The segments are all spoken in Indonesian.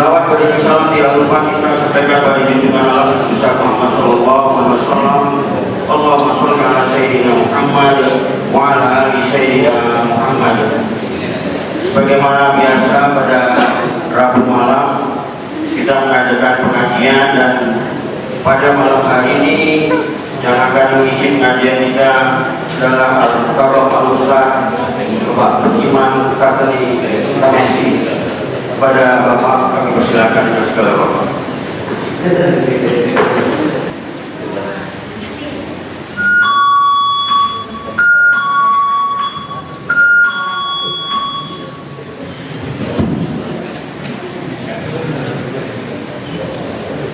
Salawat bagi salam tidak lupa kita sampaikan bagi junjungan Allah Muhammad sallallahu alaihi wasallam. Allahumma shalli ala sayyidina Muhammad wa ala ali sayyidina Muhammad. Sebagaimana biasa pada Rabu malam kita mengadakan pengajian, dan pada malam hari ini yang akan mengisi pengajian kita adalah Al-Karam Al-Ustaz Bapak Imam Katri Messi. Pada Bapak kami persilakan dengan segala Bapak.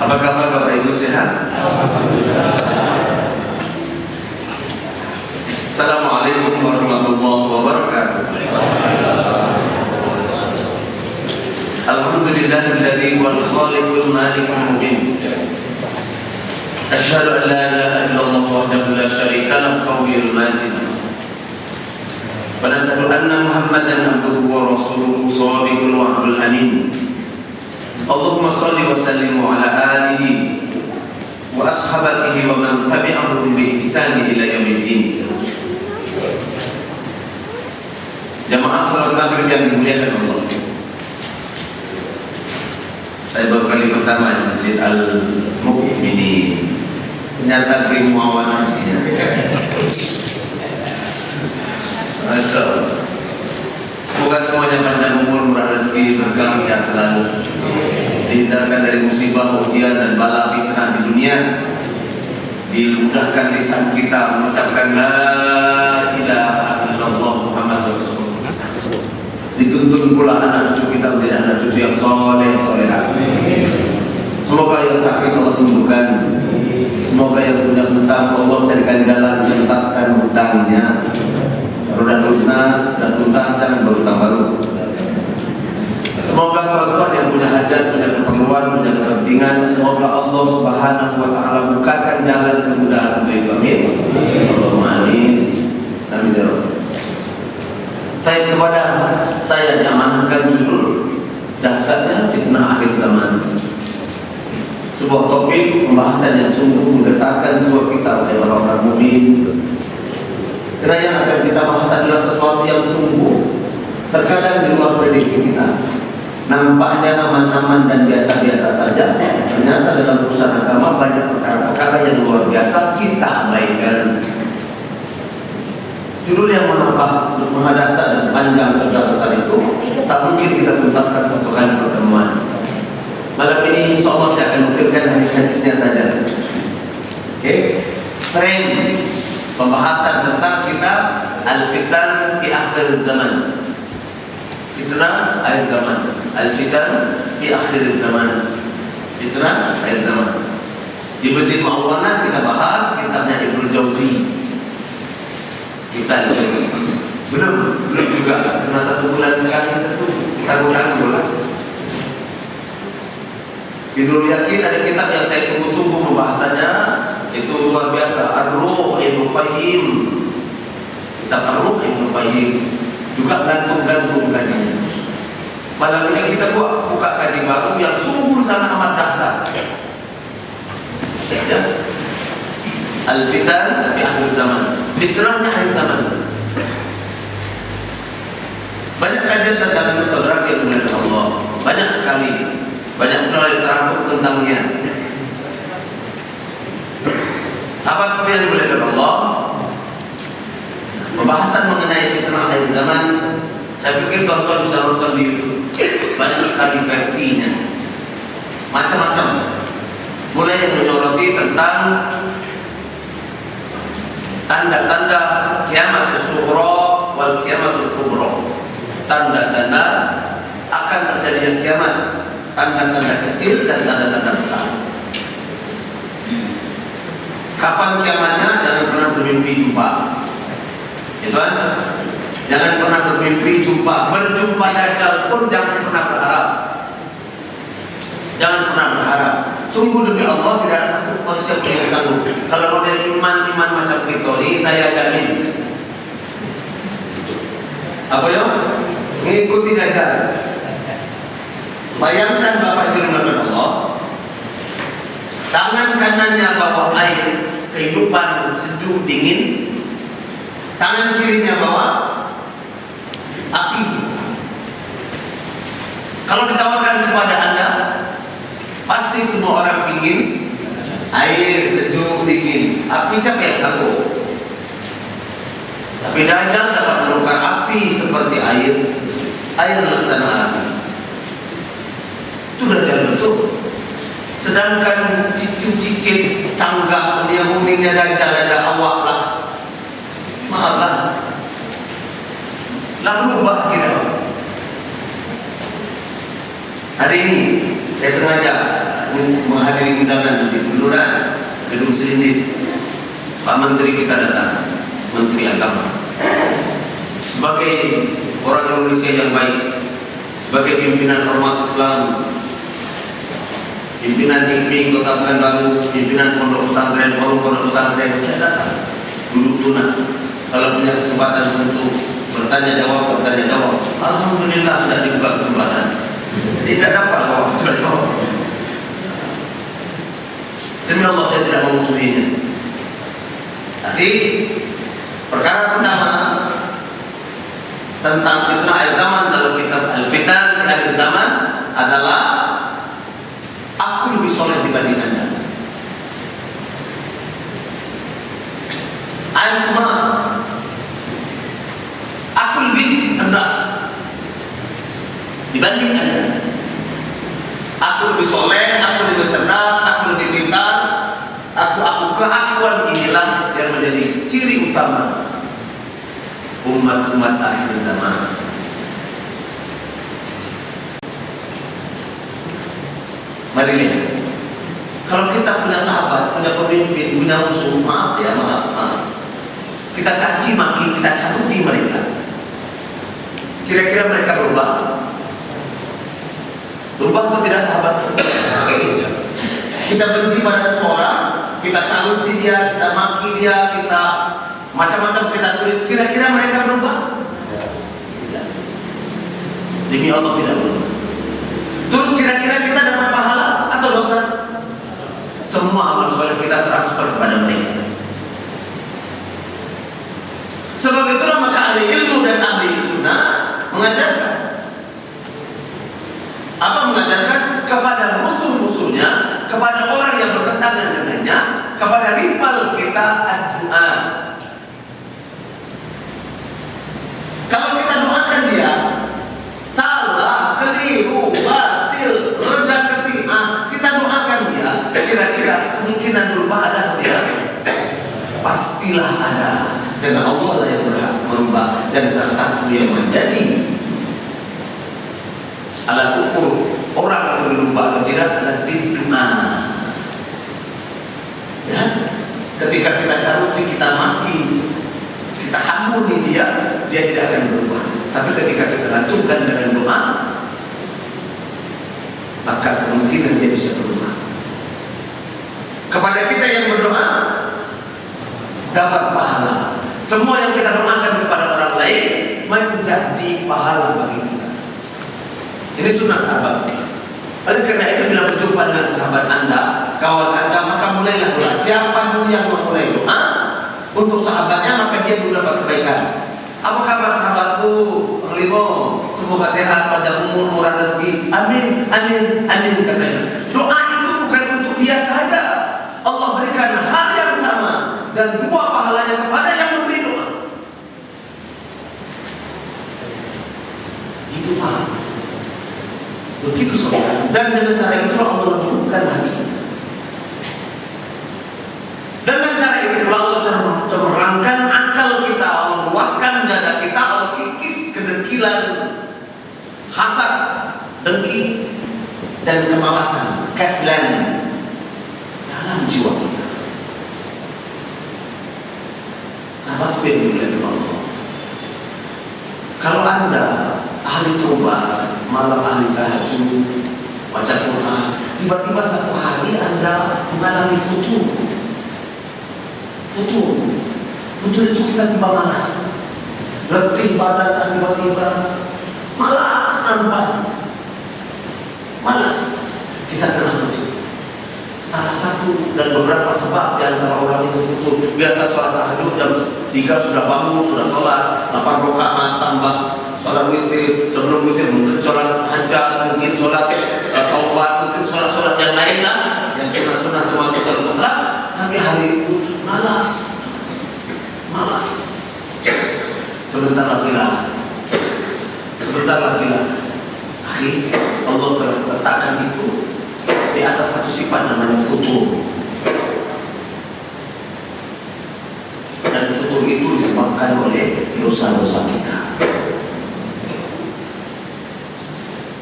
Apa kabar Bapak Ibu, sehat? Assalamualaikum warahmatullahi wabarakatuh. Alhamdulillahilladzi wal khaliqul malikul mubin. Asyhadu an la ilaha illallah wahdahu la syarika lahu qawiyul matin. Wa nashhadu anna Muhammadan abduhu wa rasuluhu shadiqul wa'dul amin. Allahumma shalli wa sallim ala alihi wa ashabatihi wa man tabi'ahum bi ihsan ila yaumiddin. Jamaah salat maghrib yang dimuliakan Allah. Saya baru kali pertama di Masjid Al-Mukminin. Ternyata kerimuawan isinya. Masya Allah. Semoga semuanya panjang umur, murah rezeki, berkah, sehat selalu, dihindarkan dari musibah, ujian dan bala fitnah di dunia, dimudahkan lisan kita mengucapkan la ilaha illallah Muhammadur Rasulullah. Dituntun pula anak cucu kita menjadi anak cucu yang soleh solehah. Semoga yang sakit Allah sembuhkan. Semoga yang punya hutang Allah carikan jalan menuntaskan hutangnya. Sudah lunas dan tuntas, jangan berhutang baru. Semoga kawan-kawan yang punya hajat, punya keperluan, punya kepentingan, semoga Allah Subhanahu wa taala bukakan jalan kemudahan untuk itu. Amin. Allahumma amin. Amin ya rabbal. Saya kepada saya diamanahkan judul dahsyatnya fitnah akhir zaman. Sebuah topik pembahasan yang sungguh menggetarkan jiwa kita oleh orang-orang mukmin. Karena yang akan kita bahas adalah sesuatu yang sungguh terkadang di luar prediksi kita. Nampaknya aman-aman dan biasa-biasa saja. Ternyata dalam urusan agama banyak perkara-perkara yang luar biasa kita abaikan. Judul yang maha dasar dan panjang serta besar itu tak mungkin kita tuntaskan satu kali pertemuan. Malam ini insya Allah saya akan nukilkan hadis-hadisnya saja. Oke, tren pembahasan tentang kitab Al-Fitan di akhir zaman. Fitnah akhir zaman. Al-Fitan di akhir zaman. Fitnah akhir zaman. Di Masjid Ma'awana kita bahas kitabnya Ibnu Jauzi. Kita belum juga karena 1 bulan sekali tentu kita bulan. Ibnu Yakin ada kitab yang saya tunggu-tunggu pembahasannya, itu luar biasa, Ar-Ruh Ibnu Qayyim. Kitab Ar-Ruh Ibnu Qayyim juga gantung-gantung kajinya. Malam ini kita buka kaji baru yang sungguh sangat amat dahsyat. Ya. Al-Fitan di akhir zaman. Fitnahnya akhir zaman. Banyak kajian tentang itu saudara yang dimuliakan Allah. Banyak sekali. Banyak pula diterangkum tentangnya. Sahabat yang dimuliakan Allah, pembahasan mengenai fitnah akhir zaman, saya pikir tonton bisa nonton di YouTube. Banyak sekali versinya, macam-macam. Mulai yang menyoroti tentang tanda-tanda kiamat sughra wal kiamatul kubra, tanda-tanda akan terjadinya kiamat, tanda-tanda kecil dan tanda-tanda besar. Kapan kiamatnya? Jangan pernah bermimpi jumpa. Itu kan? Jangan pernah bermimpi jumpa. Berjumpa Dajjal pun jangan pernah berharap. Jangan pernah berharap. Sungguh demi Allah tidak ada satu manusia yang sanggup. Kalau model iman macam kita ini, saya jamin. Apa ya? Mengikuti Dajjal. Bayangkan Bapak dirahmati Allah, tangan kanannya bawa air kehidupan sejuk dingin, tangan kirinya bawa api. Kalau ditawarkan kepada Anda, pasti semua orang ingin air sejuk dingin. Api siapa yang sanggup? Tapi Dajjal dapat menukar api seperti air laksana api. Itu Dajjal betul. Sedangkan cicit canggah kuningnya Dajjal ada awak lah. Maaflah. Lah berubah kita. Hari ini saya sengaja menghadiri undangan di Buluran, Gedung Serindit. Pak Menteri kita datang, Menteri Agama. Sebagai orang Indonesia yang baik, sebagai pimpinan ormas Islam, pimpinan IKMI Kota Pekanbaru, pimpinan pondok pesantren, forum pondok pesantren, saya datang duduk tuna. Kalau punya kesempatan untuk bertanya jawab. Alhamdulillah sudah dibuka kesempatan. Tidak dapat jawab. Demi Allah saya tidak memusuhinya. Tapi perkara pertama tentang fitnah akhir zaman dalam kitab Al-Fitan akhir zaman adalah aku lebih soleh dibanding Anda. I'm smart. Aku lebih cerdas dibanding Anda. Aku lebih soleh, aku lebih cerdas, aku lebih pintar. Keakuan inilah yang menjadi ciri utama umat-umat akhir zaman. Mari lihat. Kalau kita punya sahabat, punya pemimpin, punya musuh, maaf. Kita caci maki, kita catuti mereka. Kira-kira mereka berubah? Berubah atau tidak sahabat? Kita benci pada seseorang, kita saluti dia, kita maki dia, kita macam-macam kita tulis. Kira-kira mereka berubah? Tidak. Demi Allah tidak berubah. Terus kira-kira kita dapat pahala atau dosa? Semua amal soleh kita transfer kepada mereka. Sebab itulah maka ahli ilmu dan ahli sunnah mengajarkan. Apa mengajarkan? Kepada musuh-musuhnya, kepada orang yang bertentangan dengannya, kepada rival kita doa. Kalau kita doakan dia salah, keliru, batil, rendah kesian, kita doakan dia, kira-kira kemungkinan berubah ada atau tidak? Pastilah ada. Karena Allah lah yang berhak merubah. Dan salah satu yang menjadi alat ukur orang itu berubah atau tidak adalah doa. Ya, ketika kita caruti, kita maki, kita hamburi dia tidak akan berubah. Tapi ketika kita lantunkan dengan doa, maka kemungkinan dia bisa berubah. Kepada kita yang berdoa dapat pahala. Semua yang kita doakan kepada orang lain menjadi pahala bagi kita. Ini sunnah sahabat. Oleh karena itu bila berjumpa dengan sahabat Anda, kawan Anda, maka mulailah doa. Siapa dulu yang memulai doa untuk sahabatnya, maka dia dulu dapat kebaikan. Apa kabar sahabatku, Bang Limo? Semoga sehat, panjang umur, murah rezeki. Amin, amin, amin katanya. Doa itu bukan untuk dia saja. Allah berikan hal yang sama dan dua pahalanya kepada yang memberi doa. Itu paham. Begitu saudara. Dan dengan cara itu Allah lembutkan hati kita. Dengan cara itu Allah cemerlangkan akal kita, Allah luaskan dada kita, Allah kikis kedengkilan, hasad, dengki, dan kemalasan, kaslan dalam jiwa kita. Sahabatku yang dimuliakan Allah, kalau Anda ahli taubat, malam ahli tahajud, baca Quran, tiba-tiba satu hari Anda mengalami futur itu kita tiba malas, letih badan, tiba-tiba malas nampak. Malas. Kita telah maju. Salah satu dan beberapa sebab di antara orang itu futur. Biasa sholat tahajud jam 3 sudah bangun, sudah sholat 8 rakaat tambah sholat witir, sebelum witir mungkin sholat hajat, mungkin sholat taubat, mungkin sholat-sholat yang lain lah, yang sunnah-sunnah termasuk sholat mutlak. Tapi hari itu malas. Sebentar lagi lah. Akhi, Allah telah letakkan itu di atas satu sifat namanya futur. Dan futur itu disebabkan oleh dosa-dosa kita.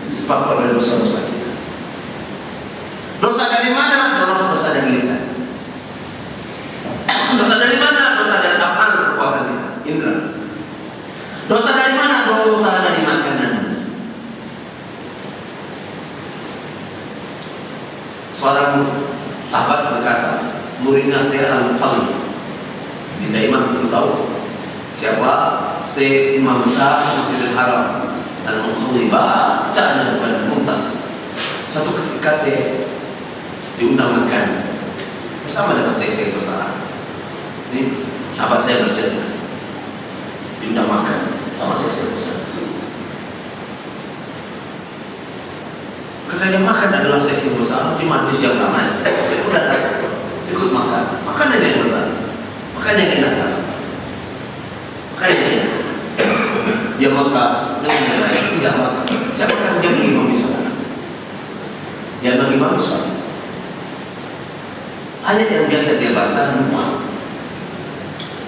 Disebabkan oleh dosa-dosa kita. Dosa dari mana? Dosa dari lisan. Dosa dari mana? Dosa dari afal, perbuatan kita, indra. Dosa dari mana? Dosa dari makanan. Seorang sahabat berkata, muridnya saya Al-Muqalli. Tidak imam itu tahu siapa? Syekh Imam Besar Masjidil Haram Al-Muqalli, bacaannya bukan muntas. Suatu ketika saya diundang makan bersama dengan Syekh besar. Ini sahabat saya bercerita, diundang makan sama Syekh besar. Ketika makan adalah sesi besar di majlis yang ramai. Aku datang, ikut makan. Makanan yang besar, makanan yang enak sangat, makanan yang enak. Dia makan dengan yang lain tidak makan. Siapa yang menjadi imam di sana? Dia bagi imam sholat. Ayat yang biasa dia baca lupa.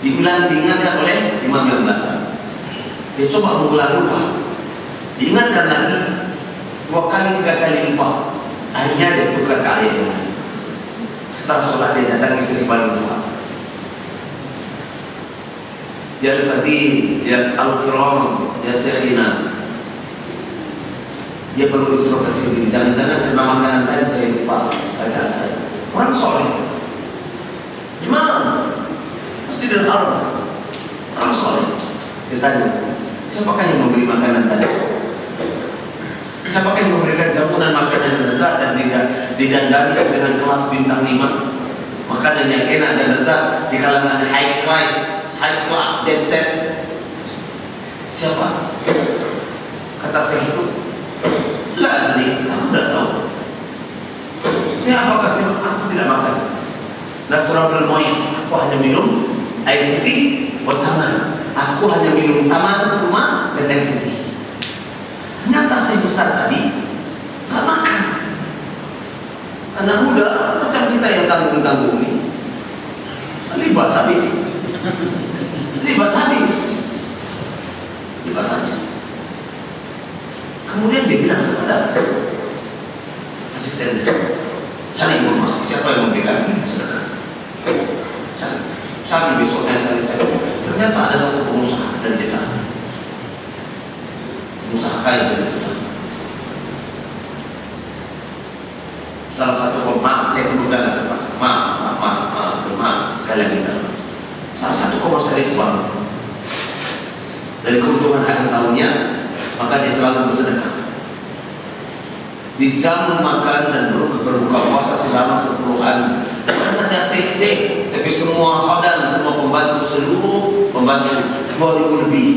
Diingatkan oleh imam yang belakang. Dia coba mengulang lupa. Diingatkan lagi. 2 kali 3 kali lupa. Akhirnya dia tukar ke ayat yang lain. Setelah sholat dia datang istri paling tua. Ya Al-Fatih, ya Al-Kiram, ya Syekhina. Dia perlu introspeksi diri. Jangan-jangan karena makanan tadi saya lupa bacaan saya. Orang soleh, imam Masjidil Haram, orang soleh. Dia tanya, siapakah yang memberi makanan tadi? Siapakah yang memberikan jamuan makanan yang lezat dan didandani dengan kelas bintang 5? Makanan yang enak dan lezat di kalangan high class jet set. Siapa? Kata saya itu, lah ini aku tidak tahu. Siapa kasih? Aku tidak makan. Nasrul Moy, aku hanya minum air putih, taman. Aku hanya minum taman rumah dan air putih. Ternyata saya besar tadi gak makan. Anak muda macam kita yang tanggung-tanggung ini, libas habis. Kemudian dia bilang kepada asisten, cari informasi siapa yang memberikan sedekah. Cari besoknya cari. Ternyata ada satu pengusaha dari Jeddah. Pengusaha kaya dari Jeddah. Salah satu maaf saya sebutkan ada pas maaf sekali lagi kita. Salah satu komisaris bank dari keuntungan akhir tahunnya, maka dia selalu bersedekah. Di jam makan dan berbuka puasa selama 10 hari. Bukan saja sek, tapi semua khodam, semua pembantu, seluruh pembantu 2000 lebih.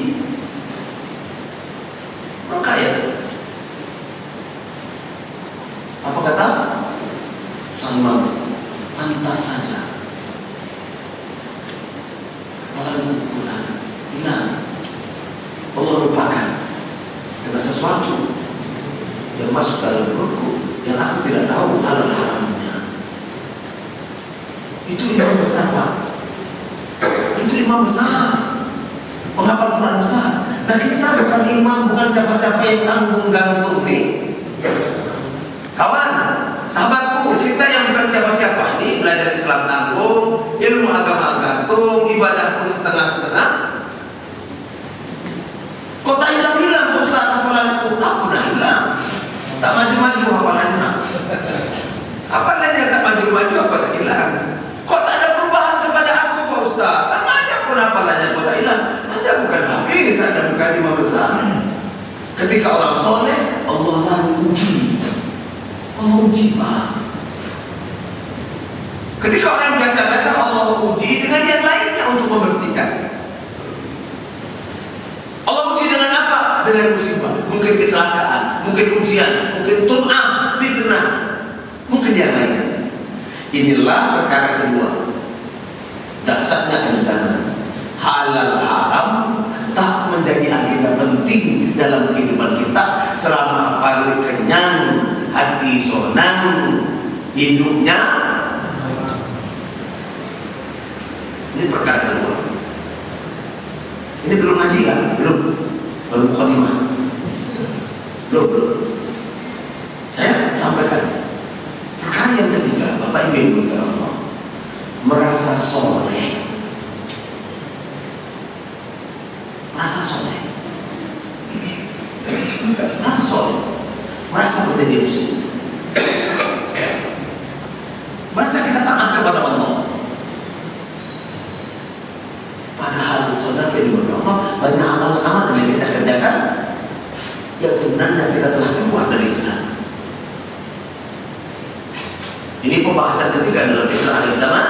Orang kaya. Apa kata sang imam? Pantas saja malam Quran hilang. Allah lupakan karena sesuatu yang masuk dalam perutku yang aku tidak tahu halal haramnya. Itu imam besar, Pak. Itu imam besar, penghafal Quran besar. Nah kita bukan imam, bukan siapa-siapa yang tanggung gantung nih. Kawan, sahabatku, kita yang bukan siapa-siapa ini belajar Islam tanggung, ilmu agama gantung, ibadah pun setengah-setengah. Kok tak hilang Ustaz hafalanku? Aku dah hilang. Tak maju-maju hafalannya. Apalagi tak maju-maju apa tak hilang? Kok tak ada perubahan kepada aku Pak Ustaz? Sama aja pun hafalannya kok tak hilang. Anda bukan hafiz, Anda bukan imam besar. Ketika orang soleh, Allah lalu uji. Allah uji Pak. Ketika orang biasa-biasa Allah uji dengan yang lainnya untuk membersihkan. Allah uji dengan apa? Dengan musibah, mungkin kecelakaan, mungkin ujian, mungkin tum'ah, fitnah, mungkin yang lainnya. Inilah perkara kedua. Dasarnya al-zaman. Halal haram tak menjadi agenda penting dalam kehidupan kita selama perut kenyang, hati senang, hidupnya. Ini perkara kedua. Ini belum ngaji kan? Belum mukadimah. Belum. Saya sampaikan perkara yang ketiga, Bapak Ibu Allah, merasa soleh. Merasa soleh. Merasa menjadi muslim. Merasa kita taat kepada Allah. Padahal saudara yang dimuliakan Allah, banyak amalan-amalan yang kita kerjakan yang sebenarnya kita telah keluar dari Islam. Ini pembahasan ketiga dalam kisah al-zaman,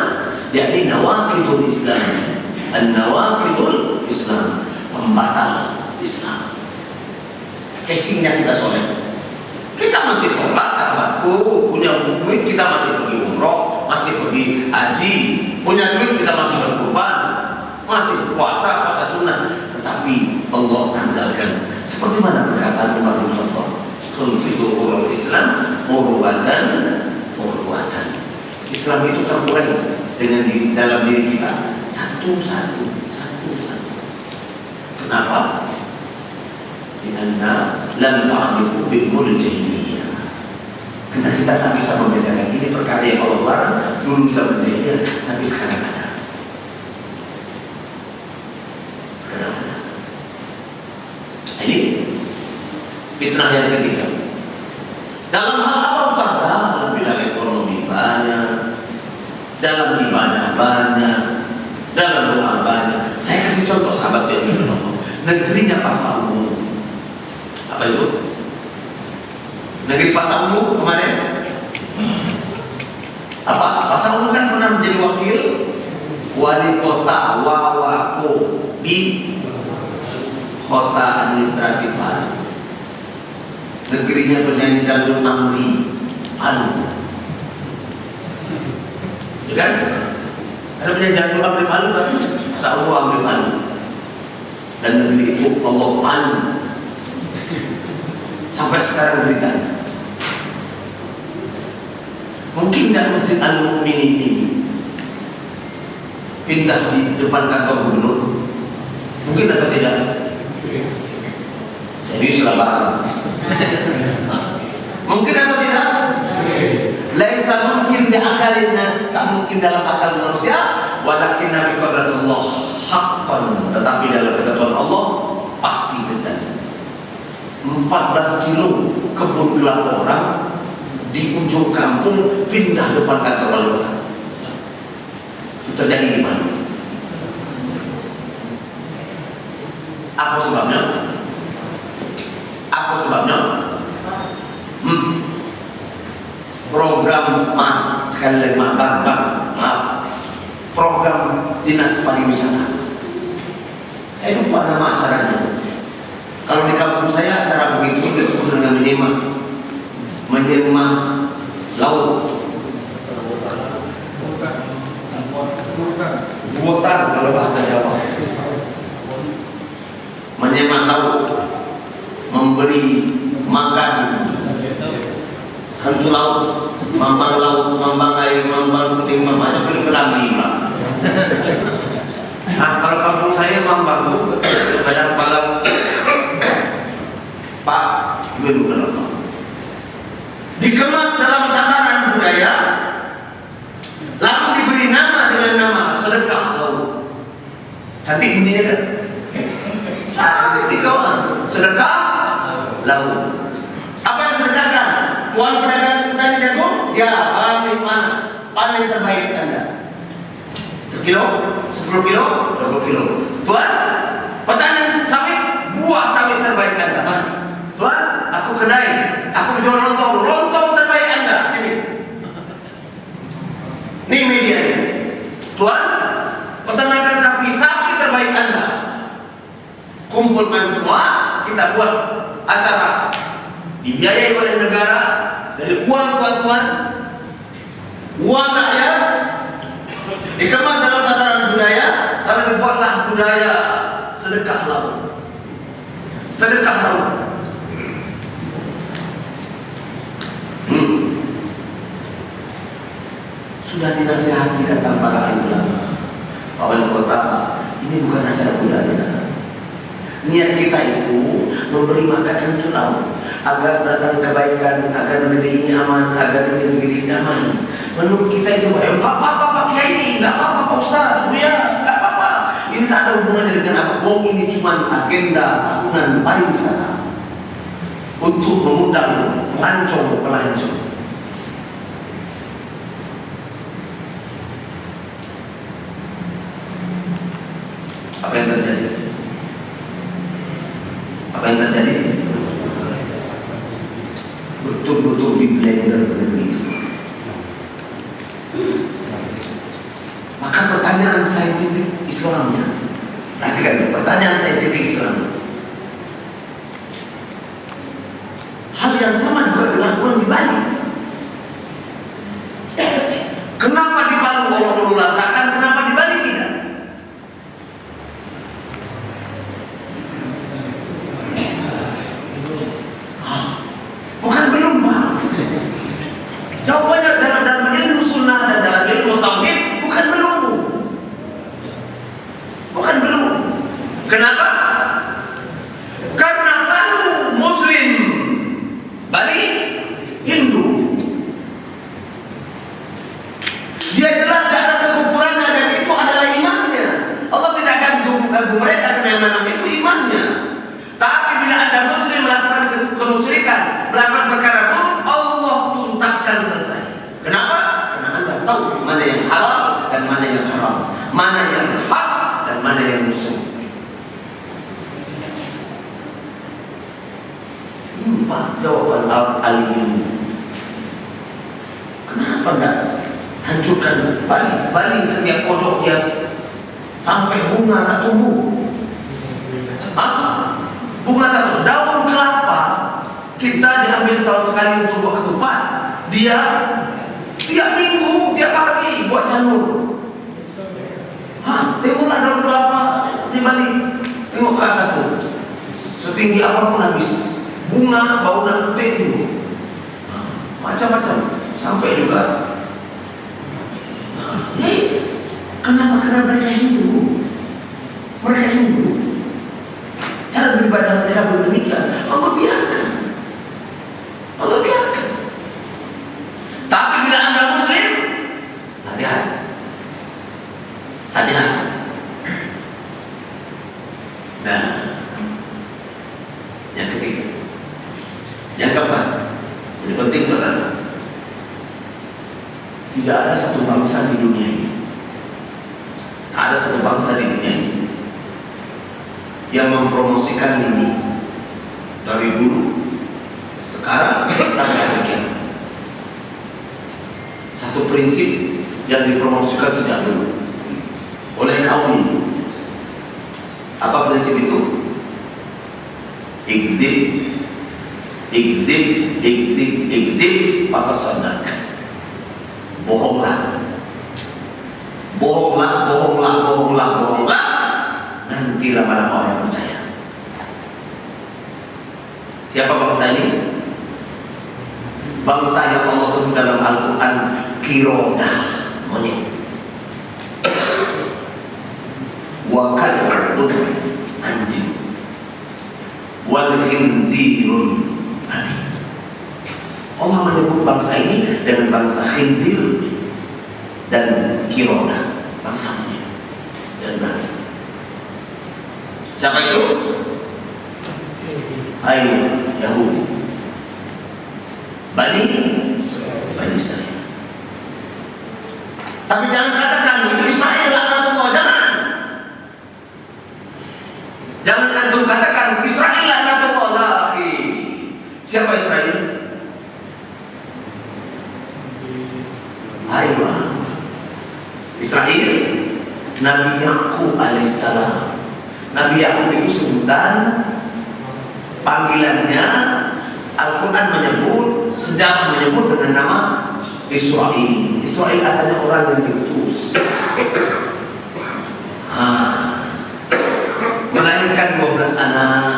yakni nawaqidul Islam. An-nawaqidul Islam, pembatal Islam. Casingnya kita soleh. Kita masih sholat sahabatku, punya duit kita masih pergi umroh, masih pergi haji, punya duit kita masih berkurban, masih puasa sunnah. Tetapi Allah tanggalkan seperti mana perkataan Umar bin Khattab, "Tulfidu urul Islam urwatan." Islam itu terurai dengan dalam diri kita satu-satu. Kenapa? Karena lam ta'rifu bi umuril jahiliyah. Karena kita tak bisa membedakan ini perkara yang Allah larang dulu zaman jahiliyah, tapi sekarang ada. Ini fitnah yang ketiga. Dalam hal apa Ustaz? Dalam bidang ekonomi banyak, dalam ibadah banyak, dalam doa banyak. Saya kasih contoh sahabat yang dikenal. Negerinya Pasar Ungu. Apa itu? Negeri Pasar Ungu kemarin? Apa? Pasar Ungu kan pernah menjadi wakil wali kota Wawako di kota administratif Palu. Negerinya penyanyi dangdut Amri Palu. Ya kan? Ada penyanyi dangdut Amri Palu kan? Pasar Ungu Amri Palu. Dan negeri itu Allah Palu. Sampai sekarang beritanya. Mungkin tidak Masjid Al-Mu'minin ini pindah di depan kantor gubernur? Mungkin atau tidak? Serius lah Pak. Mungkin atau tidak? Laisa mungkin bi akalin nas, tak mungkin dalam akal manusia, walakin bi qadratullah haqqan, tetapi dalam ketetapan Allah pasti terjadi. 14 kilo kebun kelapa orang di ujung kampung pindah depan kantor wali kota. Itu terjadi di mana? Apa sebabnya? Program sekali lagi program dinas pariwisata. Saya lupa nama acaranya. Kalau di kampung saya acara begitu disebut dengan menyemah laut. Buatan kalau bahasa Jawa. Menyemah laut, memberi makan hantu laut, mambang air, mambang putih, mambang berkerambi Pak. Nah, kalau kampung saya mambang itu kadang kepala Pak, dikemas dalam tataran budaya, lalu diberi nama dengan nama sedekah laut. Cantik bunyinya kan? Cantik kawan, sedekah laut. Apa yang sedekahkan? Tuan pedagang petani jagung? Ya, panen terbaik Anda. 10 kilo, 10 kilo. Tuan, petani sawit, buah sawit terbaik Anda. Mana? Tuan, aku kedai, aku jual lontong terbaik Anda. dibiayai oleh negara dari uang tuan-tuan, uang rakyat, dikemas dalam tataran budaya, lalu dibuatlah budaya sedekah laut. Sedekah laut. Sudah dinasihati tentang para ulama, Pak Wali Kota, ini bukan acara budaya. Niat kita itu memberi makan hantu laut agar datang kebaikan, agar negeri ini aman, agar negeri ini damai. Menurut kita itu baik. Enggak apa-apa Pak Kiai, enggak apa-apa Pak Ustaz, ya, enggak apa-apa. Ini tak ada hubungannya dengan apa. Wong ini cuma agenda tahunan pariwisata untuk mengundang pelancong. Apa yang terjadi? Apa yang terjadi? Betul-betul di blender begitu. Maka pertanyaan saintifik Islamnya, perhatikan pertanyaan saintifik Islam. Hal yang sama juga dilakukan di Bali. Kenapa di Bali orang dulu lantakan, kenapa di Bali tidak? Bukan belum Pak. Jawabannya dalam ilmu sunnah dan dalam ilmu tauhid bukan belum. Bukan belum. Kenapa? Karena Bali Muslim, Bali Hindu. Dia jelas di atas kekufurannya dan itu adalah imannya. Allah tidak akan ganggu mereka karena yang mana itu imannya. Tapi bila Anda Muslim melakukan kemusyrikan, melakukan perkara buruk, Allah tuntaskan selesai. Kenapa? Karena Anda tahu mana yang halal dan mana yang haram, mana yang hak dan mana yang musuh. Ini Pak jawaban al-ilmu. Kenapa enggak hancurkan Bali setiap pojok dia sampai bunga tak tumbuh? Bunga tak tumbuh. Daun kelapa kita diambil setahun sekali untuk buat ketupat. Dia tiap minggu, tiap hari buat janur. Tengoklah daun kelapa di Bali. Tengok ke atas tuh. Setinggi apapun habis. Bunga bau nak putih itu. Macam-macam. Sampai juga. Kenapa? Karena mereka Hindu. Mereka Hindu. Cara beribadah mereka demikian. Allah biarkan. Allah biarkan. Tapi bila Anda Muslim, hati-hati. Hati-hati. Nah, yang ketiga, yang keempat, ini penting saudara. Tidak ada satu bangsa di dunia ini, tak ada satu bangsa di dunia ini yang mempromosikan ini dari dulu, sekarang sampai hari kiamat. Satu prinsip yang dipromosikan sejak dulu oleh kaum ini. Apa prinsip itu? Exit, patasadak. Bohonglah. Nanti lama-lama orang percaya. Siapa bangsa ini? Bangsa yang Allah sebut dalam Al-Quran Kirodah, monyet. Wa kal'un, anjing. Wal khinzirun, babi. Allah menyebut bangsa ini dengan bangsa khinzir dan kirodah, bangsa monyet dan babi. Siapa itu? Ayo, Yahudi, Bani Israel. Tapi jangan katakan itu Israel, laknatullah, jangan. Jangan antum katakan Israel laknatullah, la akhi. Siapa Israel? Ayo, Israel, Nabi Yakub alaihissalam. Nabi Yakub itu sebutan panggilannya Al-Quran menyebut, sejarah menyebut dengan nama Israil. Israil artinya orang yang diutus. Melahirkan 12 anak.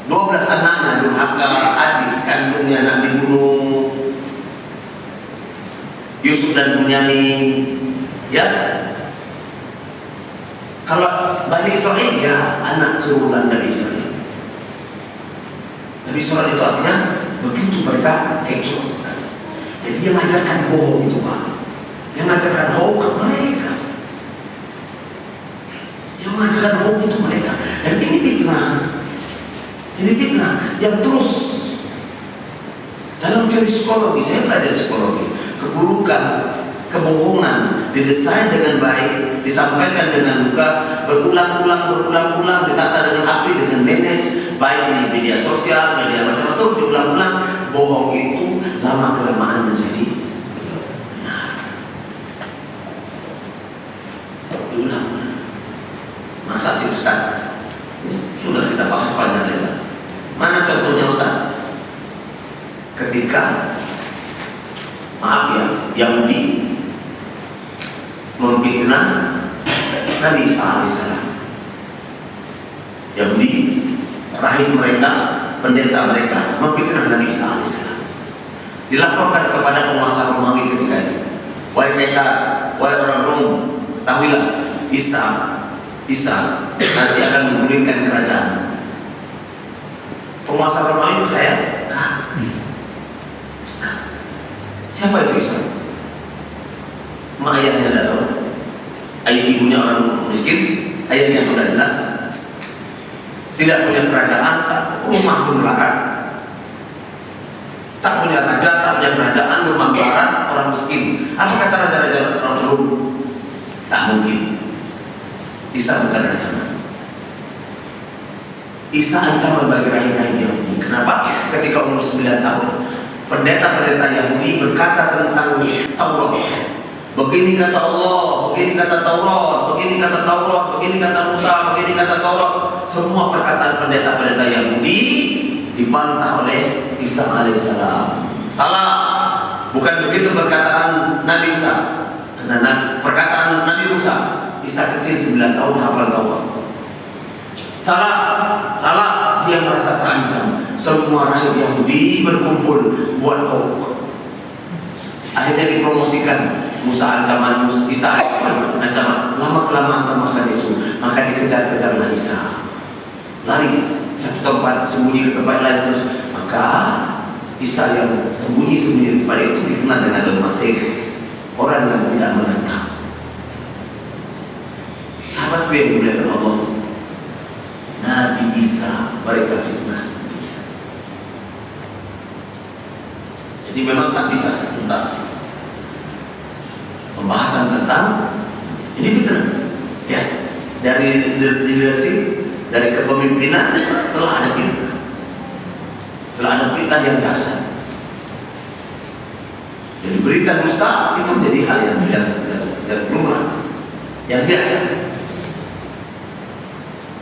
12 anaknya durhaka, adik kandungnya nak dibunuh, Yusuf dan Bunyamin. Ya, kalau Bani Israel ya anak turunan Nabi Israel. Nabi Israel itu artinya begitu mereka kecoh. Jadi dia mengajarkan bohong itu Pak. Dia mengajarkan hoax ke mereka. Dia mengajarkan hoax itu mereka. Dan ini fitnah. Ini fitnah yang terus dalam teori psikologi. Saya belajar psikologi. Keburukan, kebohongan didesain dengan baik, disampaikan dengan lugas, berulang-ulang, ditata dengan api, dengan manage, baik di media sosial, media macam-macam, diulang-ulang. Bohong itu lama kelamaan menjadi benar. Diulang-ulang. Masa sih Ustaz? Ini sudah kita bahas panjang lebar. Mana contohnya Ustaz? Ketika maaf ya, Yahudi memfitnah Nabi Isa alaihissalam. Yahudi, rahim mereka, pendeta mereka memfitnah Nabi Isa alaihissalam. Dilaporkan kepada penguasa Romawi ketika itu, wahai Kaisar, wahai orang Rom, ketahuilah Isa nanti akan menggulingkan kerajaan. Penguasa Romawi percaya? Siapa itu Isa? Mak ayahnya tidak tahu. Ayah ibunya orang miskin, ayahnya sudah jelas. Tidak punya kerajaan, tak rumah pun melarat. Tak punya raja, tak punya kerajaan, rumah melarat, orang miskin. Apa kata raja-raja orang Rom? Tak mungkin. Isa bukan ancaman. Isa ancaman bagi rahim-rahim Yahudi. Kenapa? Ketika umur 9 tahun, pendeta-pendeta Yahudi berkata tentang Taurat. Begini kata Allah, begini kata Taurat, begini kata Taurat, begini kata Musa, begini kata Taurat. Semua perkataan pendeta-pendeta Yahudi dibantah oleh Isa alaihissalam. Salah, bukan begitu perkataan Nabi Isa. Karena perkataan Nabi Musa, Isa kecil 9 tahun hafal Taurat. Salah, dia merasa terancam. Semua rakyat Yahudi berkumpul buat hoax. Akhirnya dipromosikan Musa ancaman, Isa ancaman. Lama-kelamaan termakan isu, maka dikejar-kejarlah Isa. Lari satu tempat, sembunyi ke tempat lain terus. Maka Isa yang sembunyi-sembunyi di tempat itu dikenal dengan Al-Masih, orang yang tidak menentang. Sahabatku yang dimuliakan Allah, Nabi Isa mereka fitnah sedemikian. Jadi memang tak bisa setuntas pembahasan tentang ini fitnah. Ya, dari leadership, dari kepemimpinan telah ada fitnah. Telah ada fitnah yang dahsyat. Jadi berita dusta itu menjadi hal yang lumrah, yang biasa.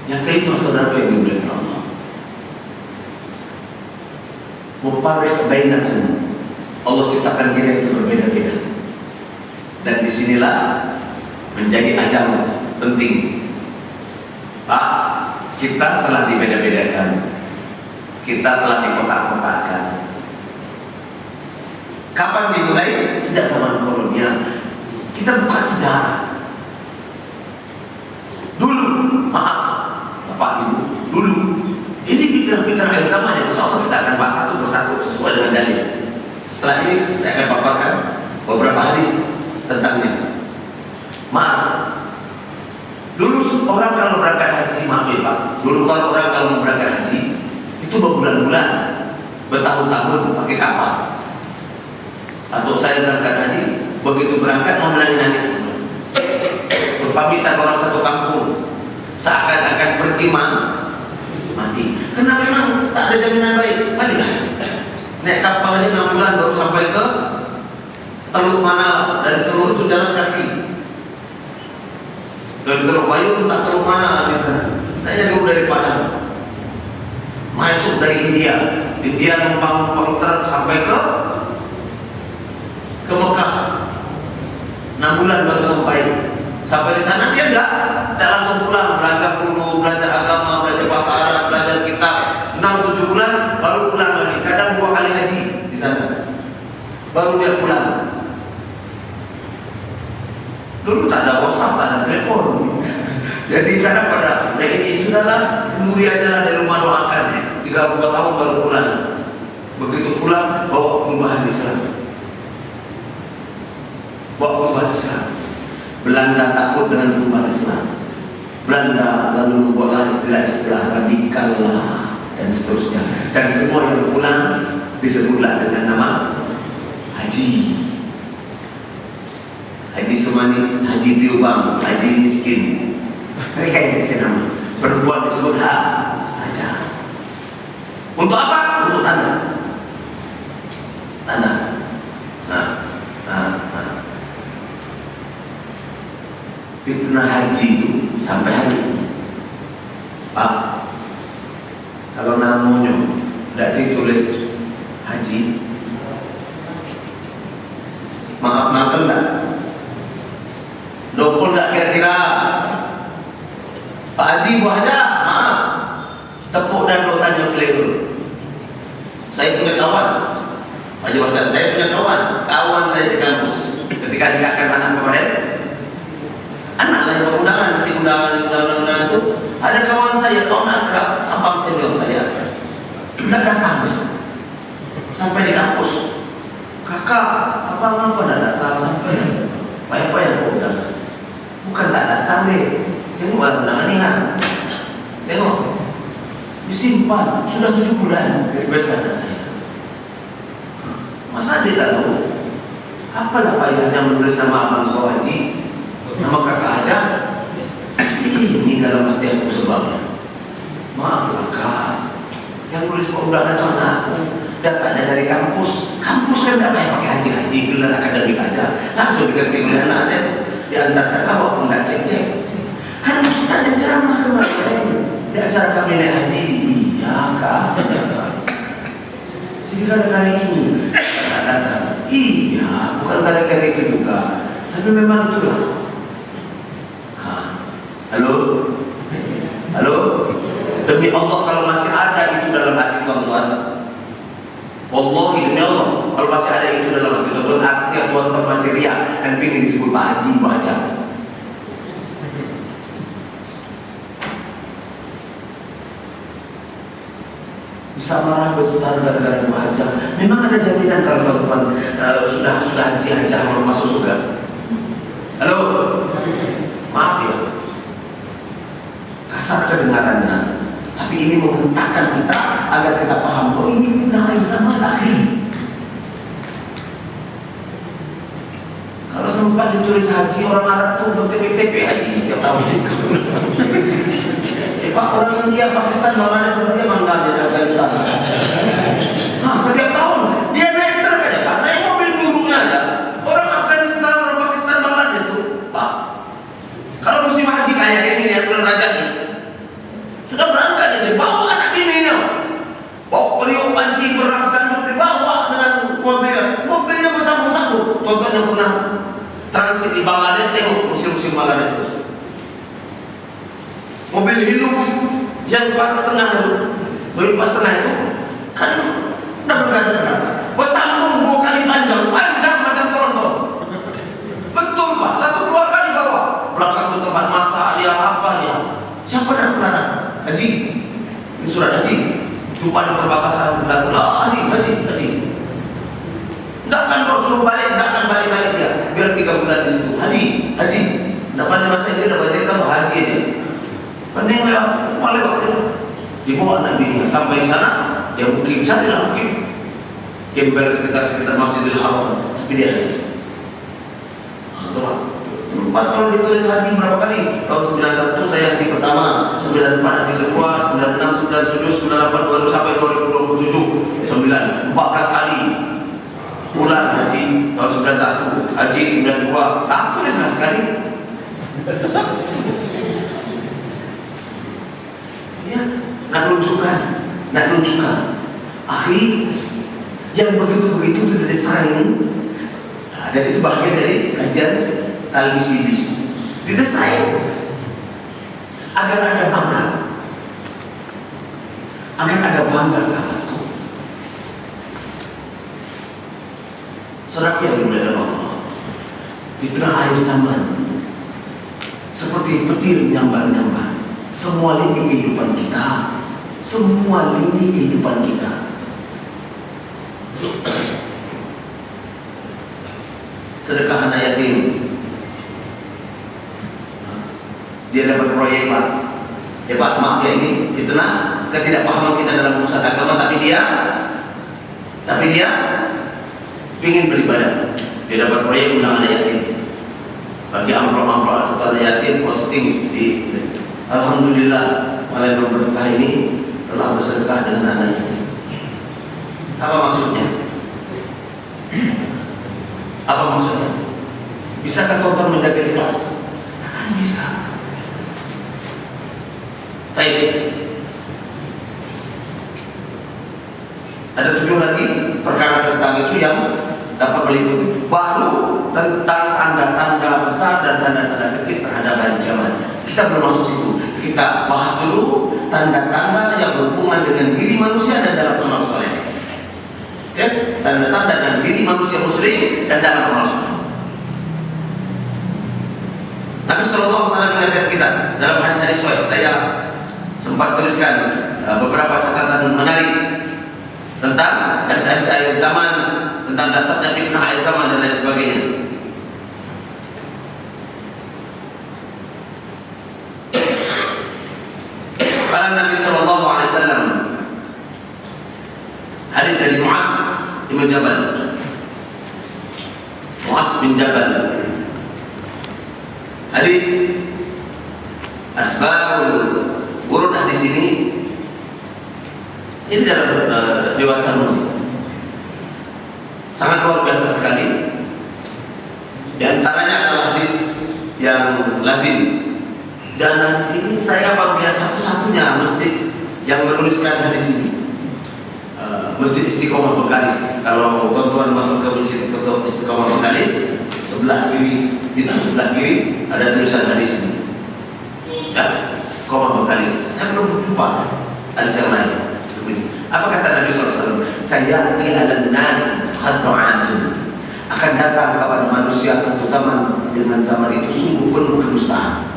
Yang kelima, saudara yang dimuliakan Allah, mufarriq bainakum. Allah ciptakan kita itu berbeda-beda, dan disinilah menjadi ajang penting. Pak, kita telah dibeda-bedakan, kita telah dikotak-kotakkan. Kapan dimulai? Sejak zaman kolonial. Kita buka sejarah. Dulu, maaf Bapak Ibu, dulu ini fitnah-fitnah yang sama yang insya Allah kita akan bahas satu persatu sesuai dengan dalil. Setelah ini saya akan paparkan beberapa hadis tentangnya. Maaf, dulu orang kalau berangkat haji, maaf ya Pak, dulu orang kalau mau berangkat haji itu berbulan-bulan, bertahun-tahun pakai kapal. Atau saya berangkat haji, begitu berangkat mau menangis, berpamitan orang satu kampung, seakan-akan pergi mati. Karena memang tak ada jaminan baik. Marilah naik kapal aja 6 bulan baru sampai ke Teluk mana, dari Teluk itu jalan kaki. Dari Teluk Bayun tak Teluk mana, misalnya. Nah, dulu dari Padang. masuk dari India. India numpang truk sampai ke Mekah. 6 bulan baru sampai. Sampai di sana dia enggak langsung pulang, belajar dulu, belajar agama, belajar bahasa Arab, belajar kitab. 6-7 bulan baru pulang lagi. Kadang 2 kali haji di sana. Baru dia pulang. Dulu tak ada WhatsApp, tak ada telepon. Jadi kadang pada ini sudahlah, nuri aja lah dari rumah, doakan. 3-4 tahun baru pulang. Begitu pulang bawa perubahan Islam. Bawa perubahan Islam. Belanda takut dengan perubahan Islam. Belanda lalu membuatlah istilah-istilah radikal lah dan seterusnya. Dan semua yang pulang disebutlah dengan nama haji. Haji Sumani, Haji Biubang, Haji Miskin. Mereka yang kasih nama. Perempuan disebut haja. Untuk apa? Untuk tanah. Tanah. Fitnah haji itu sampai hari ini, Pak, kalau namanya tidak ditulis haji, maaf enggak? Dokol enggak kira-kira? Pak Haji, Bu Haja, maaf, tepuk dan tanya selera. Saya punya kawan, Haji Ustaz, saya punya kawan saya di kampus. Ketika nikahkan anak kemarin, anak lain berundangan, nanti undangan itu ada kawan saya, kawan akrab, abang senior saya, tidak datang sampai di kampus. Kakak, abang apa tidak datang sampai? Apa yang kau undangan? Bukan tak datang deh. Tengok undangan ni tengok, disimpan sudah 7 bulan. Request kata saya. Masa dia tak tahu? Apalah payahnya menulis nama abang kau haji, nama kakak aja. Ini dalam hati aku sebabnya. Maaflah kak, yang tulis undangan itu anakku, datanya dari kampus. Kampus kan tidak payah pakai haji-haji, gelar akademik aja. Langsung diganti oleh anak saya. Diantarkan kau pun tidak cek-cek. Kan Ustaz yang ceramah kemarin di acara kami naik haji. Iya kak. Jadi gara-gara ini tak datang. Iya, bukan gara-gara itu juga, tapi memang itulah. Halo? Demi Allah, kalau masih ada itu dalam hati tuan-tuan, wallahi demi Allah, kalau masih ada itu dalam hati tuan-tuan, artinya tuan-tuan masih riak dan ingin disebut Pak Haji, Pak Haja. Bisa marah besar gara-gara Pak Haja. Memang ada jaminan kalau tuan-tuan sudah haji haja mau masuk surga? Halo? Maaf ya, kasar kedengarannya, tapi ini menghentakkan kita agar kita paham bahwa ini fitnah zaman akhir. Kalau sempat ditulis haji, orang Arab tuh BTP haji tiap tahun. Pak, orang India, Pakistan, Bangladesh sebenarnya Bangladesh, Afghanistan. Nah, setiap tahun dia naik truk aja, Pak, naik mobil burungnya aja. Orang Afghanistan, orang Pakistan, Bangladesh tuh, Pak. Kalau musim haji kayak ini ya, bulan Rajab nih, sudah berangkat ini, bawa anak bininya, bawa periuk, panci, beras, gandum, dibawa dengan mobilnya bersambung-sambung. Tonton yang pernah transit di Bangladesh, tengok musim-musim Bangladesh itu. Mobil Hilux yang 4,5 itu, mobil 4,5 itu kan udah bergantung, bersambung 2 kali panjang macam Toronto. Betul Pak, 1 keluarga di bawah, belakang itu tempat masak dia, apa dia. Siapa yang melarang? Haji, ini surat haji. Jumpa di perbatasan Dagulah, haji. Tidak akan kau suruh balik, tidak akan balik dia. Biar 3 bulan di situ. Haji. Dapat masa ini dapat dia kamu haji aja. Pening lewat itu. Dibawa anak bini sampai di sana, dia mukim, carilah mukim. Gembel sekitar Masjidil Haram, tapi dia haji. Sempat kalau ditulis haji berapa kali? Tahun 91 saya haji pertama, 94 haji kedua, 96, 97, 98, 2000 sampai 2027, 14 kali. Bulan haji tahun 91, haji 92, satu di sana sekali. Ya, nak nak tunjukkan. Akhi, yang begitu-begitu itu didesain. Nah, dan itu bagian dari kajian talbis iblis. Didesain agar ada bangga, sahabatku. Saudara yang dimuliakan Allah, fitnah akhir zaman seperti petir nyambar-nyambar semua lini kehidupan kita, Sedekah anak yatim, dia dapat proyek Pak. Ya Pak, maaf ya, ini fitnah ketidakpahaman kita dalam urusan agama, tapi dia ingin beribadah. Dia dapat proyek undang anak yatim. Bagi amplop-amplop satu anak yatim, posting di Alhamdulillah, mulai berkah ini telah bersedekah dengan anak yatim. Apa maksudnya? Bisakah korban menjaga ikhlas? Akan bisa. Baik. Ada 7 lagi perkara tentang itu yang dapat meliputi, baru tentang tanda-tanda besar dan tanda-tanda kecil terhadap hari kiamat. Kita belum masuk situ. Kita bahas dulu tanda-tanda yang berhubungan dengan diri manusia dan dalam amal soleh. Ya, tanda-tanda dan diri manusia muslim dan dalam amal soleh. Nabi Sallallahu Alaihi Wasallam mengajar kita dalam hadis-hadis sahih. Saya sempat tuliskan beberapa catatan menarik tentang hadis-hadis akhir zaman, tentang dasarnya fitnah akhir zaman dan lain sebagainya. Kata Nabi Sallallahu Alaihi Wasallam, hadis dari Muaz bin Jabal. Hadis asbabul wurud hadis ini dalam riwayat Tirmidzi. Sangat luar biasa sekali. Di antaranya adalah hadis yang lazim. Dan hadis ini saya baru lihat satu-satunya masjid yang menuliskan hadis ini. Masjid Istiqomah Bengkalis. Kalau tuan-tuan masuk ke Masjid Istiqomah Bengkalis, sebelah kiri ada tulisan hadis ini. Ya, Istiqomah Bengkalis. Saya belum jumpa hadis yang lain. Apa kata Nabi SAW? Sayati alam nasi khatnu'atun, akan datang kepada manusia satu zaman, dengan zaman itu sungguh penuh kedustaan,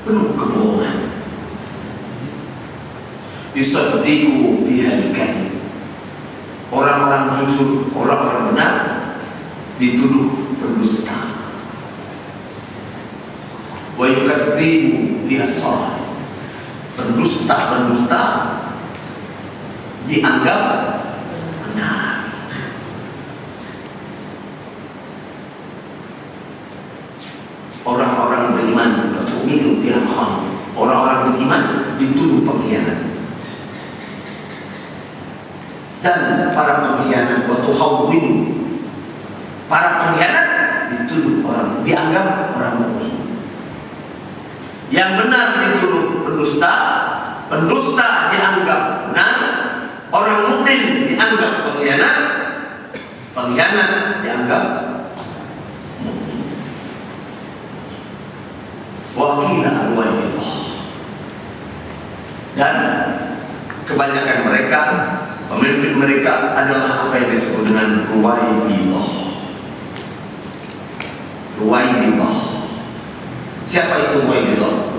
penuh kebohongan. Yusaddiqu bihal kadhib, orang-orang jujur, orang-orang benar dituduh pendusta. Wa yukadzibu bihas salih, pendusta dianggap benar. Orang-orang beriman bertumilu pihak khan, orang-orang beriman dituduh pengkhianat. Dan para pengkhianat watuhawwin, para pengkhianat dituduh orang, dianggap orang mukmin. Yang benar dituduh pendusta, pendusta dianggap benar, orang mukmin dianggap pengkhianat, pengkhianat dianggap mukmin. Wakila al-waibithah, dan kebanyakan mereka, pemimpin mereka adalah apa yang disebut dengan ruwaibithah. Ruwaibithah. Siapa itu ruwaibithah?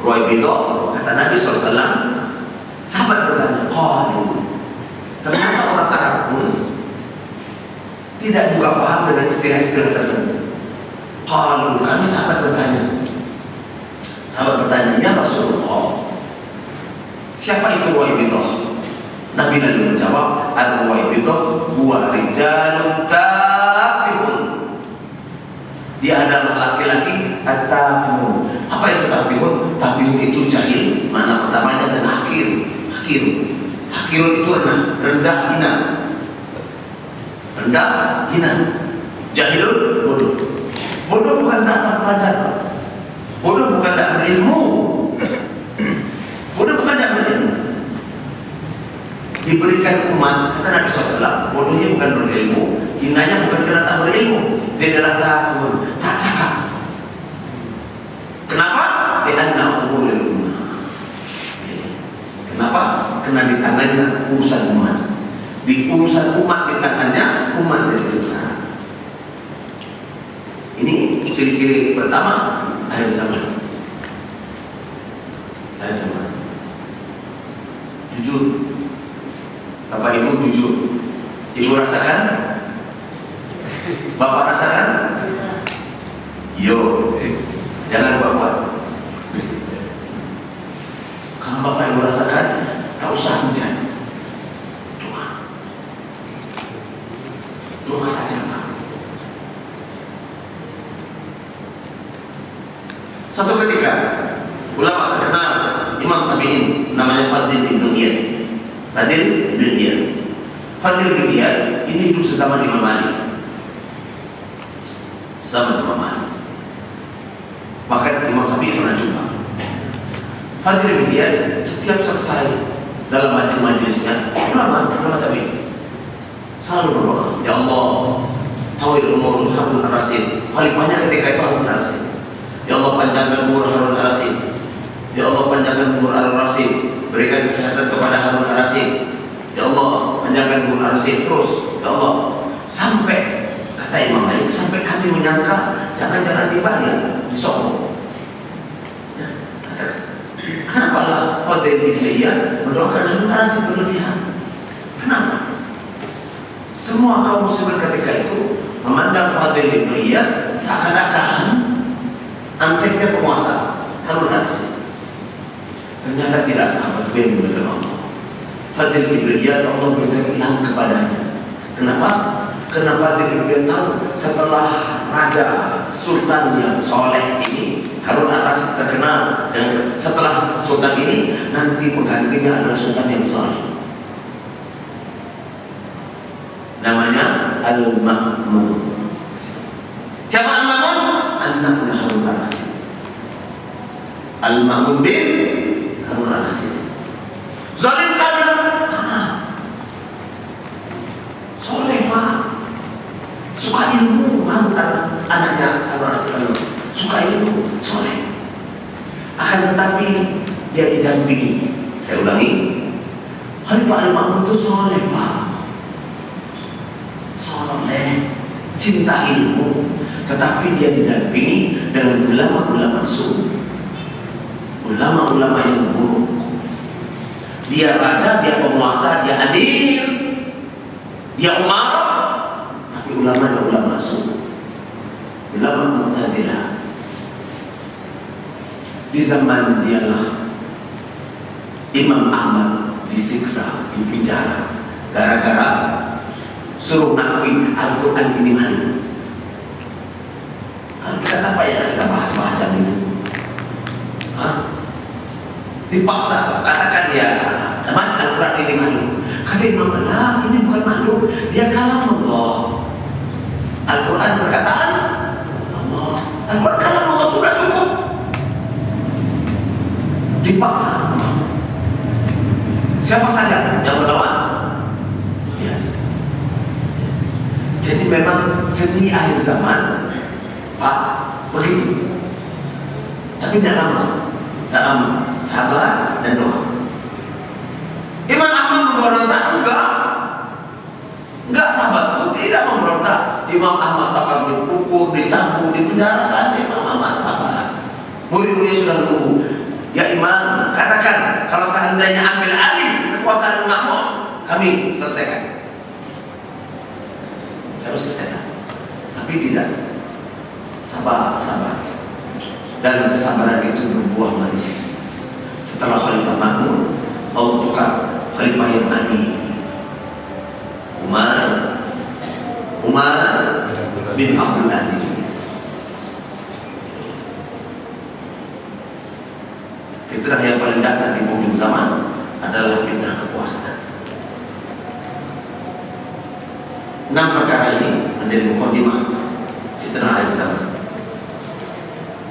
Ruwaibithah, kata Nabi SAW, sahabat bertanya, qalu, ternyata orang Arab pun tidak juga paham dengan istilah-istilah tertentu. Qalu, kami sahabat bertanya, ya Rasulullah, siapa itu ruwaibithah? Nabi menjawab, al-ruwaibithah huwa rijalun tafihun, dia adalah laki-laki at-tafihun. Apa itu tafihun? Tafihun itu jahil, mana pertamanya, dan akhir. Akhirun itu rendah hina. Jahilun bodoh. Bodoh bukan tak pelajar, bodoh bukan tak berilmu, diberikan umat, kata Nabi SAW, bodohnya bukan berilmu, hinanya bukan karena tak berilmu, dia adalah kafir, tak cakap. Kenapa? Karena umurul umat. Kenapa? Karena di tangannya urusan umat. Di urusan umat di tangannya, umat jadi sengsara. Ini ciri-ciri pertama akhir zaman. Akhir zaman. Jujur. Bapak Ibu jujur. Ibu rasakan? Bapak rasakan? Yo. Jangan buat-buat. Kalau Bapak Ibu rasakan, tak usah hujan. Doa. Doa saja, Pak. Suatu ketika, ulama terkenal Imam Tabi'in namanya Fadil bin Iyad. Fadil bin Iyad. Fadil bin Iyad ini hidup sesama Imam Malik. Sesama Imam Malik. Bahkan Imam Tabi'in pernah jumpa. Fadil bin Iyad setiap selesai dalam majelisnya, ulama Tabi'in selalu berdoa, ya Allah, tawil umurul Harun ar-Rasyid. Khalifahnya ketika itu Harun ar-Rasyid. Ya Allah, panjangkan umur Harun ar-Rasyid. Ya Allah, panjangkan umur Harun ar-Rasyid. Berikan kesehatan kepada Harun ar-Rasyid. Ya Allah, panjangkan umur ar-Rasyid. Terus, ya Allah, sampai kata Imam Malik, sampai kami menyangka jangan-jangan dibayar, disokong. Ya, kenapa lah Fadil bin Iyad mendoakan Harun ar-Rasyid berlebihan? Kenapa? Semua kaum muslimin ketika itu memandang Fadil bin Iyad seakan-akan anteknya penguasa Harun ar-Rasyid. Ternyata tidak, sahabat gue yang dimuliakan Allah. Fadil bin Iyad Allah berikan ilham kepadanya. Kenapa? Karena Fadil bin Iyad tahu setelah raja sultan yang soleh ini, Harun ar-Rasyid terkenal, dan setelah sultan ini nanti penggantinya adalah sultan yang soleh. Namanya Al-Ma'mun. Siapa Al-Ma'mun? Anaknya Harun ar-Rasyid. Al-Ma'mun bin Harun ar-Rasyid. Zalim karena soleh, Pak. Suka ilmu, anaknya Harun ar-Rasyid. Suka ilmu, soleh. Akan tetapi dia didampingi. Saya ulangi, Khalifah Al-Ma'mun itu soleh, Pak. Soleh, cinta ilmu, tetapi dia didampingi dengan ulama-ulama sunnah, ulama-ulama yang buruk. Dia raja, dia penguasa, dia amir, dia umarah, tapi ulama sunnah, ulama Mu'tazilah. Di zaman dialah Imam Ahmad disiksa, dipenjara gara-gara suruh ngakui Al-Quran ini malu. Kita apa ya, kita bahas-bahas yang itu. Dipaksa, katakan dia Al-Quran ini malu. Kata Imam Allah, ini bukan malu, dia kalam Allah. Al-Quran perkataan Allah. Al-Quran kalam Allah, sudah cukup. Dipaksa. Siapa saja yang berlawan? Ya. Jadi memang seni akhir zaman, Pak, begitu. Tapi tidak lama, sabar dan doa. Imam Ahmad memberontak? Enggak, sahabatku tidak memberontak. Imam Ahmad sabar dipukul, dicambuk, dipenjarakan. Imam Ahmad sabar. Murid-muridnya sudah menunggu. Ya Imam, katakan kalau seandainya ambil alih kekuasaan makmum, kami selesaikan. Kami selesaikan. Tapi tidak. Sabar. Dan kesabaran itu berbuah manis. Setelah Khalifah Ma'mun, Allah tukar Khalifah yang adil. Umar bin Abdul Aziz. Fitnah yang paling dasar di penghujung zaman adalah fitnah kekuasaan. 6 perkara ini menjadi mukadimah fitnah akhir zaman.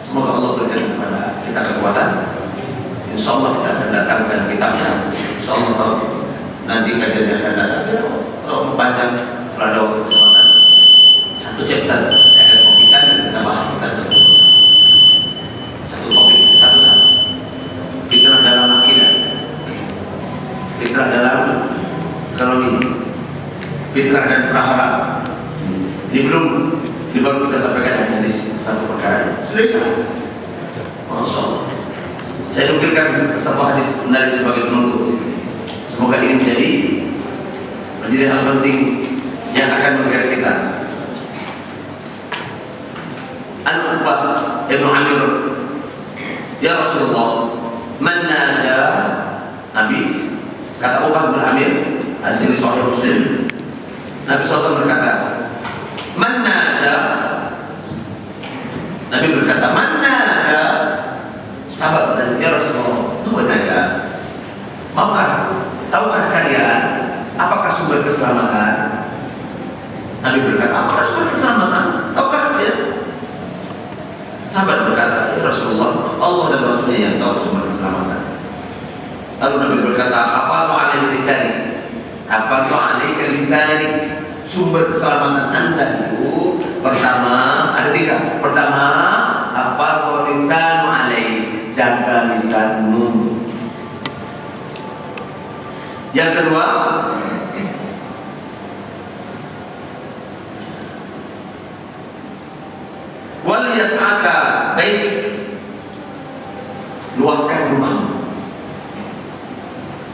Semoga Allah berikan kepada kita kekuatan. Insya Allah kita akan datangkan kitabnya. Insya Allah nanti nanti kajian yang akan datang. Kalau panjang, kalau ada waktu kesempatan, satu chapter saya akan kopikan dan kita bahas kita bersama. Satu topik, satu-satu. Fitrah dalam akidah, fitrah dalam karoni, fitrah dan prahara. Ini baru kita sampaikan hadis satu perkara. Sudah bisa? Masya Allah. Saya nukilkan satu hadis dari sebagai penutup. Semoga ini menjadi hal penting yang akan menggerak kita. An-Uqbah Ibn Amir, ya Rasulullah, man nada, Nabi kata Uqbah bin Amir, hadis ini Sahih Muslim. Nabi SAW berkata, man nada, Nabi berkata, man nada. Sahabat bertanya, ya Rasulullah, apa nada? Tahukah kalian apakah sumber keselamatan? Nabi berkata, apakah sumber keselamatan? Tahukah kalian? Sahabat berkata, ya Rasulullah, Allah dan Rasulnya yang tahu sumber keselamatan. Lalu Nabi berkata, hafadhu alal lisanik, hafadhu alaika lisanik. Sumber keselamatan Anda itu pertama, ada tiga. Pertama, hafadhu lisanu alaik, jaga lisanmu. Yang kedua, wal yas'aka baitik, luaskan rumah.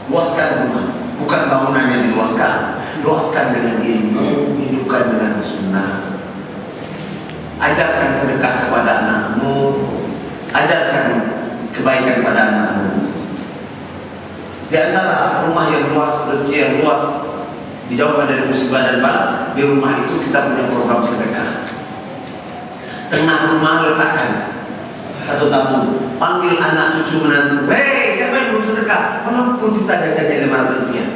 Luaskan rumah, bukan bangunan yang diluaskan. Luaskan dengan ilmu, hidupkan dengan sunnah. Ajarkan sedekah kepada anakmu, ajarkan kebaikan pada anakmu. Di antara rumah yang luas, rezeki yang luas, dijauhkan dari musibah dan bala, di rumah itu kita punya program sedekah. Tengah rumah letakkan satu tabung, panggil anak cucu menantu, hei siapa yang belum sedekah? Walaupun sisa jajannya 500 rupiah,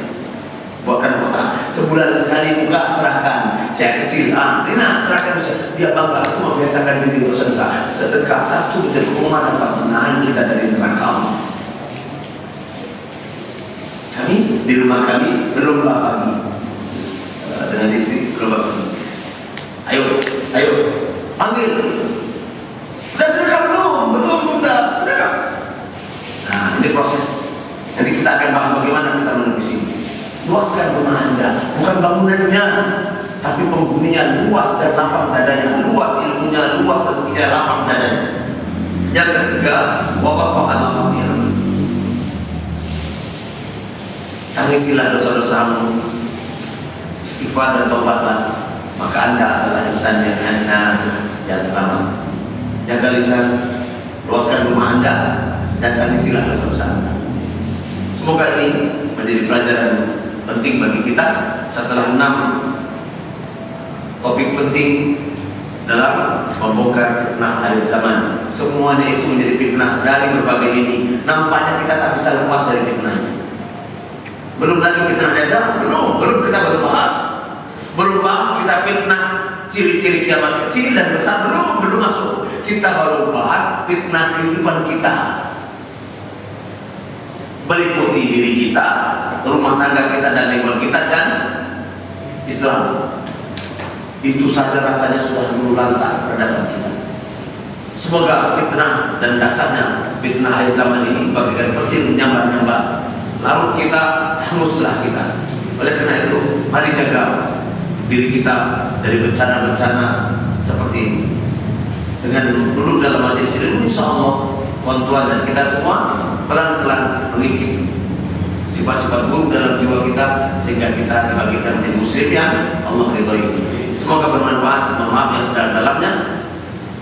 buatkan kotak, sebulan sekali buka, serahkan. Saya kecil, Rina serahkan dia bangga, aku membiasakan diri bersedekah. Sedekah satu menjadi rumah dapat menahan kita dari neraka. Kami di rumah kami berlomba pagi dengan istri, berlomba pagi. Ayo, panggil. Sudah sedekah belum? Sudah sedekah. Nah, ini proses. Nanti kita akan bahas bagaimana kita menepis ini. Luaskan rumah Anda, bukan bangunannya, tapi penghuninya luas dan lapang dadanya, luas ilmunya, luas rezekinya, lapang dadanya. Yang ketiga, waqafa al-qamiyah. Tangisilah dosa-dosamu, istighfar dan taubatlah, maka Anda adalah insan yang selamat. Jaga lisan, luaskan rumah Anda, dan tangisilah dosa-dosa Anda. Semoga ini menjadi pelajaran penting bagi kita setelah 6 topik penting dalam membongkar fitnah akhir zaman. Semuanya itu menjadi fitnah dari berbagai lini. Nampaknya kita tak bisa lepas dari fitnah. Belum lagi fitnah Dajjal, belum kita baru bahas. Belum bahas kita fitnah ciri-ciri kiamat kecil dan besar, belum masuk. Kita baru bahas fitnah kehidupan kita, meliputi diri kita, rumah tangga kita dan lingkungan kita dan Islam. Itu saja rasanya sudah meluluh-lantak peradaban kita. Semoga fitnah dan dasarnya fitnah akhir zaman ini bagikan petir menyambar-nyambar. Lalu kita hanguslah kita. Oleh karena itu, mari jaga diri kita dari bencana-bencana seperti ini. Dengan duduk dalam majelis ilmu, insya Allah tuan-tuan dan kita semua pelan-pelan mengikis sifat-sifat buruk dalam jiwa kita, sehingga kita dibagikan menjadi muslim yang Allah ridhoi. Semoga bermanfaat. Mohon maaf yang sedang dalamnya.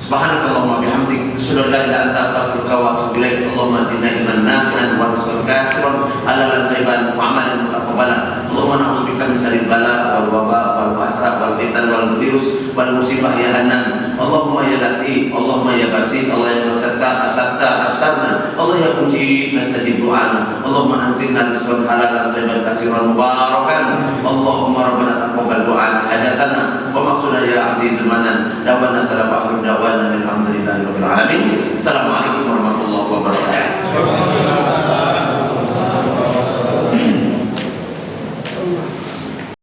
Subhanakallahumma bihamdik, asyhadu an la ilaha illa anta, astaghfiruka wa atubu ilaik. Allahumma zidna ilman nafi'an wa rizqan katsiran, halalan thayyiban wa amalan mutaqabbalan. Allahumma na'udzubika min syarril bala wal waba wal bahsa wal fitan wal virus wal musibah ya hanan. Allahumma ya latif, Allahumma ya basit, Allah ya masattar astarna, Allah ya mujib nastajib du'ana. Allahumma anzilna rizqan halalan thayyiban katsiran mubarakan. Allahumma rabbana taqabbal du'ana hajatana wa maqsudana ya azizul manan. Dawana salamu alaikum. Alhamdulillahirabbil alamin. Assalamualaikum.